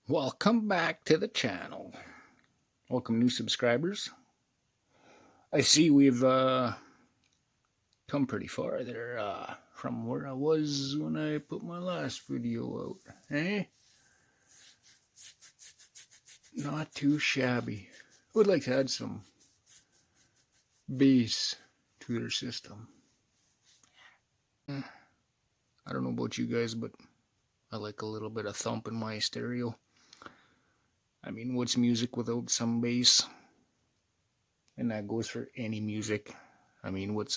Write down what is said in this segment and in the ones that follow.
Welcome back to the channel. Welcome new subscribers. I see we've come pretty far there from where I was when I put my last video out. Eh? Not too shabby. Would like to add some bass to their system. I don't know about you guys, but I like a little bit of thump in my stereo. I mean, what's music without some bass? And that goes for any music. I mean, what's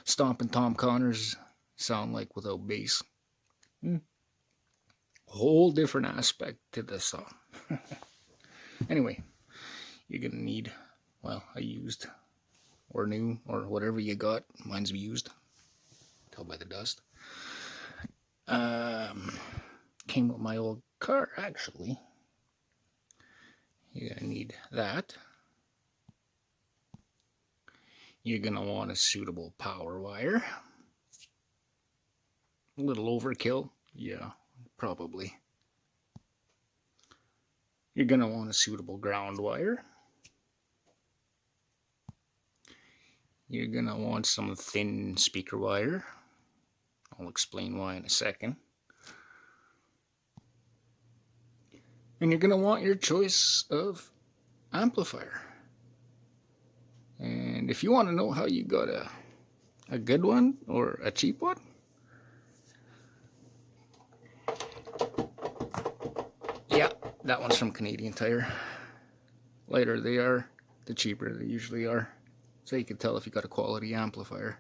Stompin' Tom Connors sound like without bass? Whole different aspect to the song. Anyway, you're gonna need, well, a used or new or whatever you got. Mine's used. Tell by the dust. Came with my old car, actually. You're gonna need that. You're gonna want a suitable power wire. A little overkill, yeah, probably. You're gonna want a suitable ground wire. You're gonna want some thin speaker wire. I'll explain why in a second. And you're gonna want your choice of amplifier. And if you want to know how you got a good one or a cheap one, yeah, that one's from Canadian Tire. Lighter they are, the cheaper they usually are. So you can tell if you got a quality amplifier.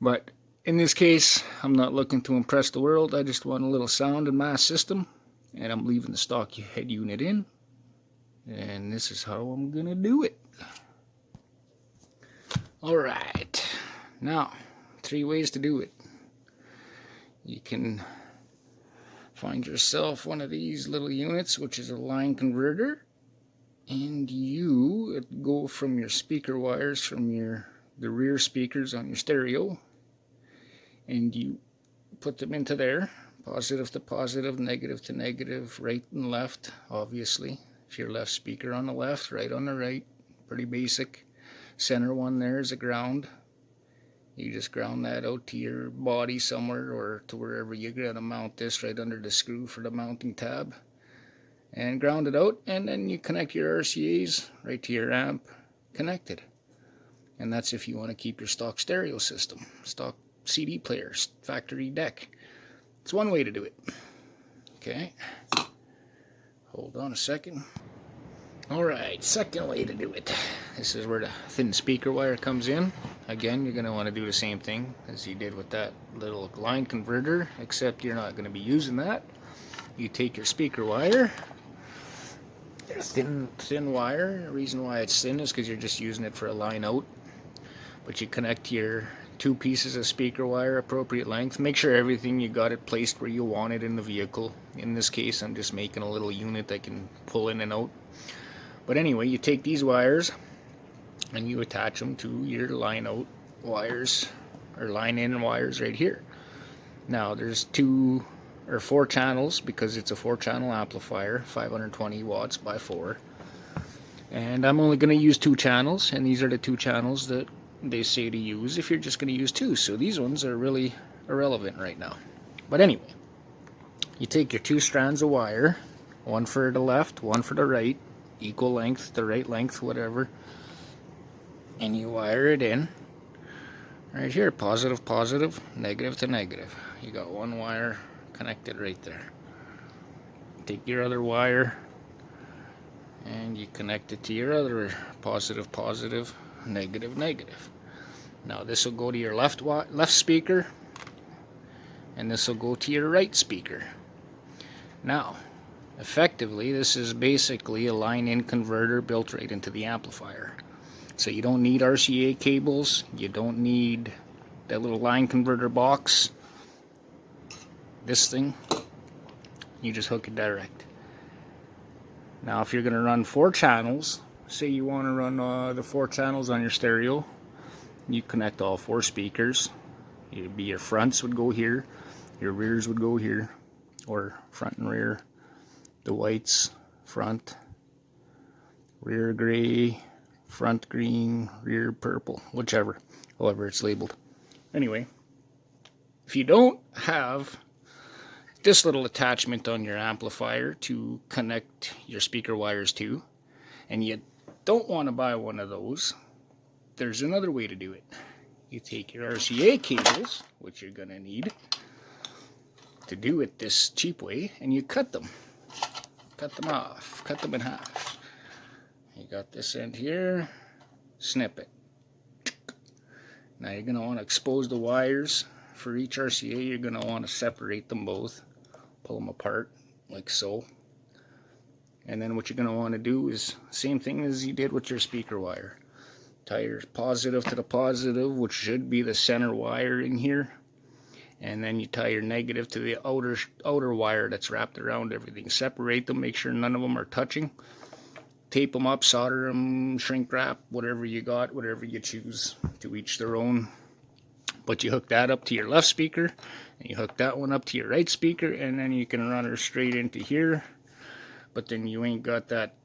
But in this case, I'm not looking to impress the world. I just want a little sound in my system. And I'm leaving the stock head unit in. And this is how I'm gonna do it. Alright, now 3 ways to do it. You can find yourself one of these little units, which is a line converter, and you go from your speaker wires from the rear speakers on your stereo, and you put them into there, positive to positive, negative to negative, right and left, obviously. If your left speaker on the left, right on the right, pretty basic. Center one there is a ground. You just ground that out to your body somewhere or to wherever you're going to mount this, right under the screw for the mounting tab. And ground it out, and then you connect your RCAs right to your amp connected. And that's if you want to keep your stock stereo system, stock CD players, factory deck. It's one way to do it. Okay. Hold on a second. Alright, second way to do it. This is where the thin speaker wire comes in. Again, you're going to want to do the same thing as you did with that little line converter, except you're not going to be using that. You take your speaker wire, your thin wire. The reason why it's thin is because you're just using it for a line out. But you connect your 2 pieces of speaker wire, appropriate length. Make sure everything you got it placed where you want it in the vehicle. In this case, I'm just making a little unit that can pull in and out. But anyway, you take these wires and you attach them to your line out wires or line in wires right here. Now there's 2 or 4 channels because it's a 4-channel amplifier, 520 watts by 4. And I'm only going to use 2 channels, and these are the 2 channels that they say to use if you're just going to use 2. So these ones are really irrelevant right now. But anyway, you take your 2 strands of wire, one for the left, one for the right, equal length, the right length, whatever, and you wire it in right here, positive, positive, negative to negative. You got 1 wire connected right there. Take your other wire and you connect it to your other positive, positive, negative, negative. Now this will go to your left speaker, and this will go to your right speaker. Now effectively, this is basically a line-in converter built right into the amplifier. So you don't need RCA cables, you don't need that little line converter box. This thing, you just hook it direct. Now if you're going to run 4 channels, say you want to run the 4 channels on your stereo, you connect all 4 speakers. Your fronts would go here, your rears would go here, or front and rear. The whites, front, rear gray, front green, rear purple, whichever, however it's labeled. Anyway, if you don't have this little attachment on your amplifier to connect your speaker wires to, and you don't want to buy one of those, there's another way to do it. You take your RCA cables, which you're going to need to do it this cheap way, and you cut them. Cut them off. Cut them in half. You got this end here. Snip it. Now you're going to want to expose the wires. For each RCA, you're going to want to separate them both. Pull them apart, like so. And then what you're going to want to do is the same thing as you did with your speaker wire. Tie your positive to the positive, which should be the center wire in here. And then you tie your negative to the outer wire that's wrapped around everything. Separate them, make sure none of them are touching. Tape them up, solder them, shrink wrap, whatever you got, whatever you choose, to each their own. But you hook that up to your left speaker, and you hook that one up to your right speaker, and then you can run her straight into here. But then you ain't got that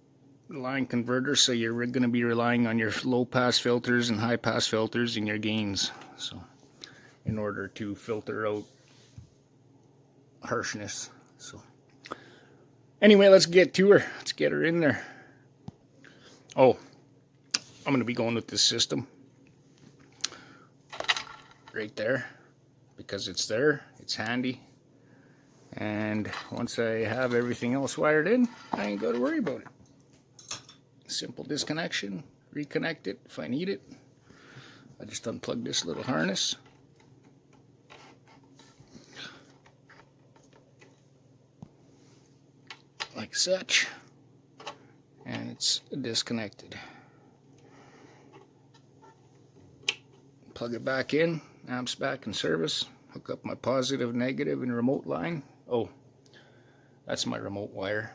line converter, so you're going to be relying on your low pass filters and high pass filters and your gains, so in order to filter out harshness. So anyway, let's get to her. Let's get her in there. Oh, I'm going to be going with this system right there, because it's there, it's handy, and once I have everything else wired in, I ain't got to worry about it. Simple disconnection, reconnect it if I need it. I just unplug this little harness. Like such, and it's disconnected. Plug it back in, amps back in service, hook up my positive, negative, and remote line. Oh, that's my remote wire.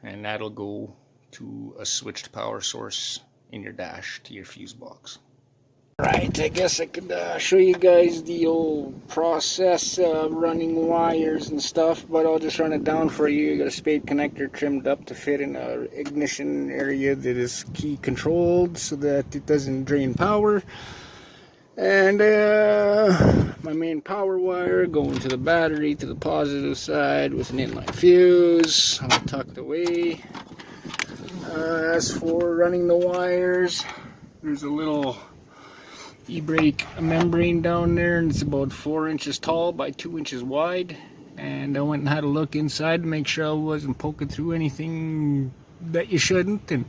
And that'll go to a switched power source in your dash to your fuse box. Right, I guess I could show you guys the old process of running wires and stuff, but I'll just run it down for you. You got a spade connector trimmed up to fit in an ignition area that is key controlled so that it doesn't drain power. And my main power wire going to the battery to the positive side with an inline fuse, all tucked away. As for running the wires, there's a little e-brake membrane down there, and it's about 4 inches tall by 2 inches wide. And I went and had a look inside to make sure I wasn't poking through anything that you shouldn't, and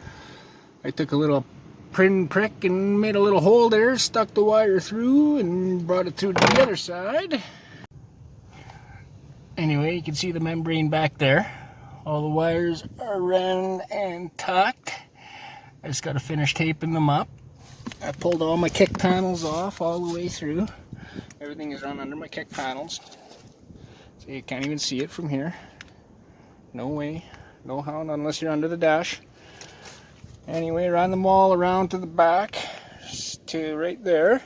I took a little pin prick and made a little hole there, stuck the wire through and brought it through to the other side. Anyway, you can see the membrane back there. All the wires are run and tucked. I just got to finish taping them up. I pulled all my kick panels off all the way through. Everything is run under my kick panels, so you can't even see it from here. No way, no how, unless you're under the dash. Anyway, ran them all around to the back, to right there,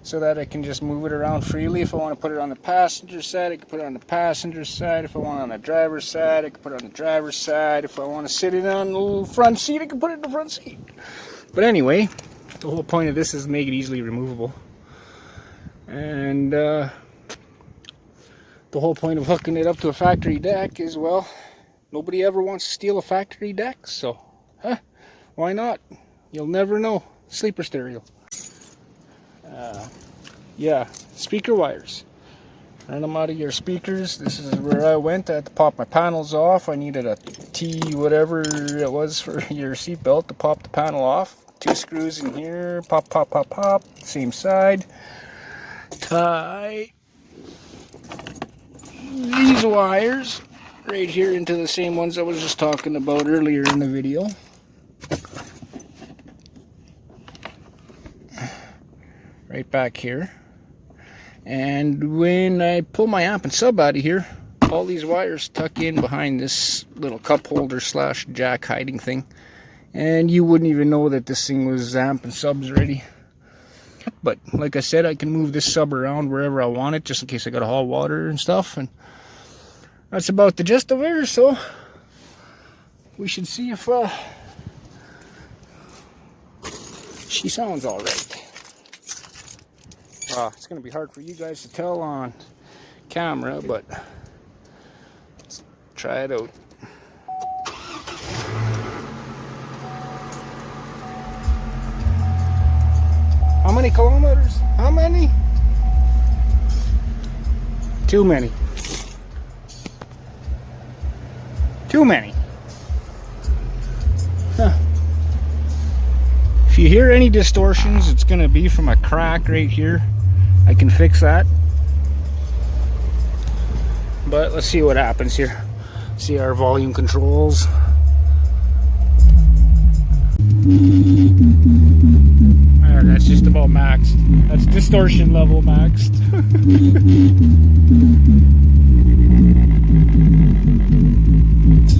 so that I can just move it around freely. If I want to put it on the passenger side, I can put it on the passenger side. If I want it on the driver's side, I can put it on the driver's side. If I want to sit it on the little front seat, I can put it in the front seat. But anyway, the whole point of this is to make it easily removable. And the whole point of hooking it up to a factory deck is, well, nobody ever wants to steal a factory deck, so why not? You'll never know. Sleeper stereo. Yeah, speaker wires. Run them out of your speakers. This is where I went. I had to pop my panels off. I needed a T whatever it was for your seatbelt to pop the panel off. 2 screws in here. Pop, pop, pop, pop. Same side. Tie these wires right here into the same ones I was just talking about earlier in the video. Right back here. And when I pull my amp and sub out of here, all these wires tuck in behind this little cup holder / jack hiding thing, and you wouldn't even know that this thing was amp and subs ready. But like I said, I can move this sub around wherever I want it, just in case I gotta haul water and stuff. And that's about the gist of her. So we should see if she sounds all right. It's gonna be hard for you guys to tell on camera, but let's try it out. How many kilometers? How many? Too many. Too many. Huh. If you hear any distortions, it's going to be from a crack right here. I can fix that. But let's see what happens here. See our volume controls. That's just about maxed. That's distortion level maxed.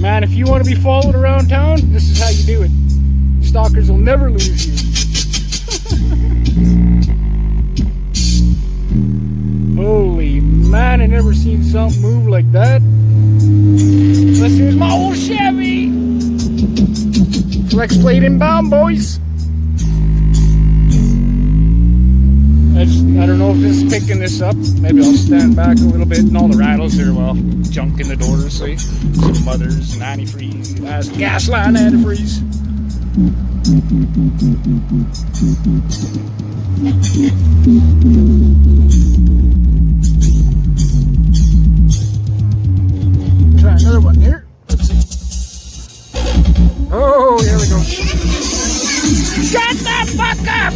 Man, if you want to be followed around town, this is how you do it. Stalkers will never lose you. Holy man, I never seen something move like that. Unless there's my old Chevy. Flex plate inbound, boys. I don't know if this is picking this up. Maybe I'll stand back a little bit, and all the rattles are, well, junk in the doors, see? Some mothers and antifreeze, gas line antifreeze. Try another one here. Let's see. Oh, here we go. Shut the fuck up!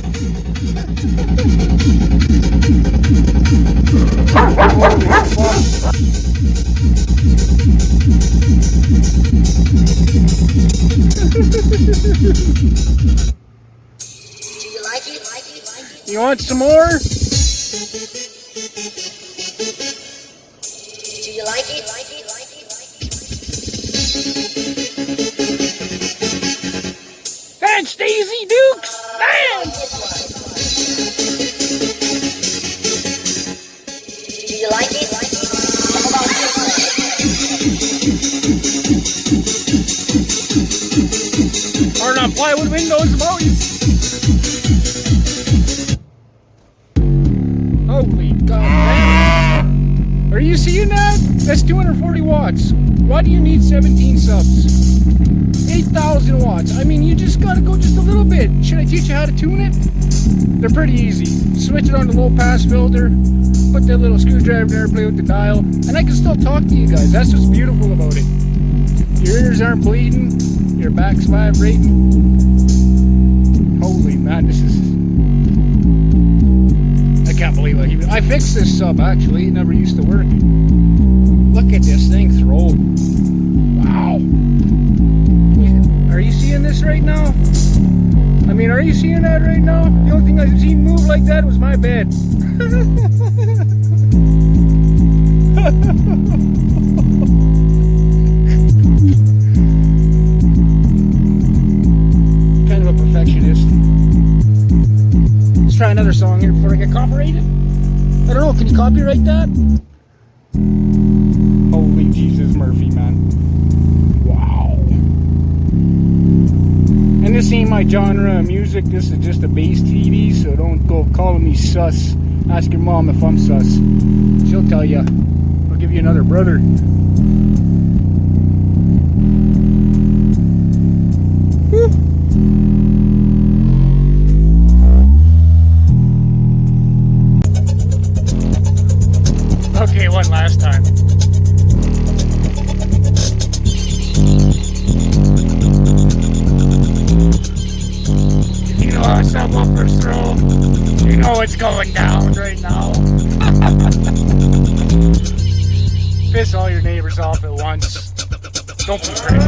Do you like it? You want some more? Do you like it? That's Daisy Dukes! Man! Do you like it? Hard on plywood windows, boys! Holy God, man! Are you seeing that? That's 240 watts. Why do you need 17 subs? 8,000 watts. I mean, you just gotta go just a little bit. Should I teach you how to tune it? They're pretty easy. Switch it on the low pass filter, put that little screwdriver there, play with the dial, and I can still talk to you guys. That's what's beautiful about it. Your ears aren't bleeding, your back's vibrating. Holy man, this is... I can't believe I fixed this sub actually. It never used to work. Look at this thing throw. Wow. Are you seeing this right now? I mean, are you seeing that right now? The only thing I've seen move like that was my bed. Kind of a perfectionist. Let's try another song here before I get copyrighted. I don't know, can you copyright that? Holy Jesus Murphy, man. Wow. And this ain't my genre of music, this is just a bass TV, so don't go calling me sus. Ask your mom if I'm sus. She'll tell you. I'll give you another brother. Woo. Okay, one last time. You know how subwoofers throw. You know it's going down right now. Piss all your neighbors off at once. Don't be crazy.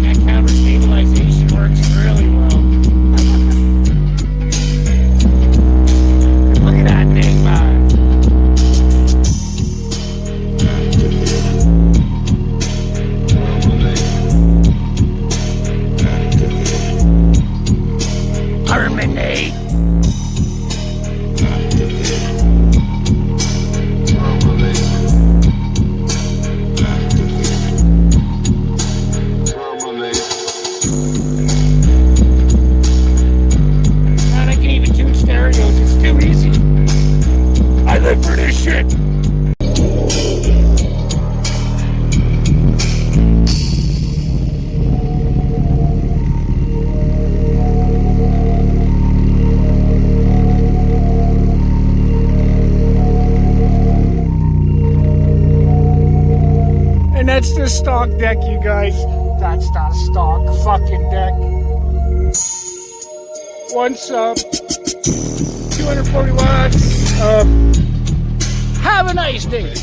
That counter stabilization works really well. Look at that thing, man. Terminate. Man, I can even tune stereos. It's too easy. I live for this shit. And that's the stock deck, you guys. That's the stock fucking deck. One sub, 240 watts. Have a nice day.